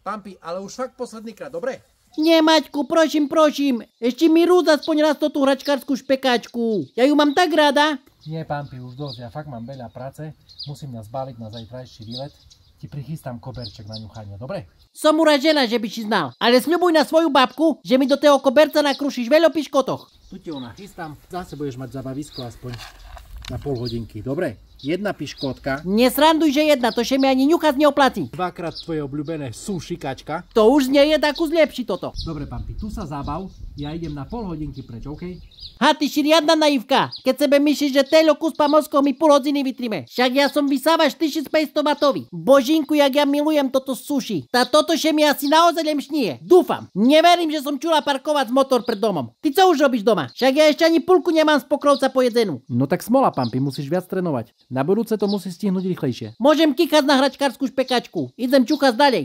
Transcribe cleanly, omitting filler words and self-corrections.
Pampi, ale už fakt posledný krát, dobre? Nie, Maťku, prosím. Ešte mi rúd aspoň raz tú hračkárskú špekáčku. Ja ju mám tak rada. Nie, Pampi, už dosť, ja fakt mám veľa práce. Musím nás zbaliť na zajtrajší výlet. Ti prichystám koberček na ňuchanie, dobre? Som uražená, že by si znal. Ale sľubuj na svoju babku, že mi do toho koberca nakrušíš veľa piškotoch. Tu ti ona chystám, zase budeš mať zabavisko aspoň na pol hodinky, dobre? Jedna piškotka. Nesranduj, že jedna, to še mi ani ňuchať neoplatí. Dvakrát tvoje obľúbené sušikačka. To už nie je takú zlepší toto. Dobre, Pampi, tu sa zabav, ja idem na pol hodinky preč, OK? Ha, ty si riadna naivka. Keď sebe myslíš, že teľo kus pa mozkov mi pol hodiny vytrime. Však ja som vysávač 1500 matový. Božinku, jak ja milujem toto suši. Tá toto še mi asi naozaj len šnie. Dúfam. Neverím, že som čula parkovať motor pred domom. Ty co už robíš doma? Však ja ešte ani pulku nemám z pokrovca pojedzenú. No tak smola, Pampi, musíš viac trénovať. Na budúce to musíš stihnúť rýchlejšie. Môžem kýchať na hračkárskú špekačku. Idem čukať ďalej.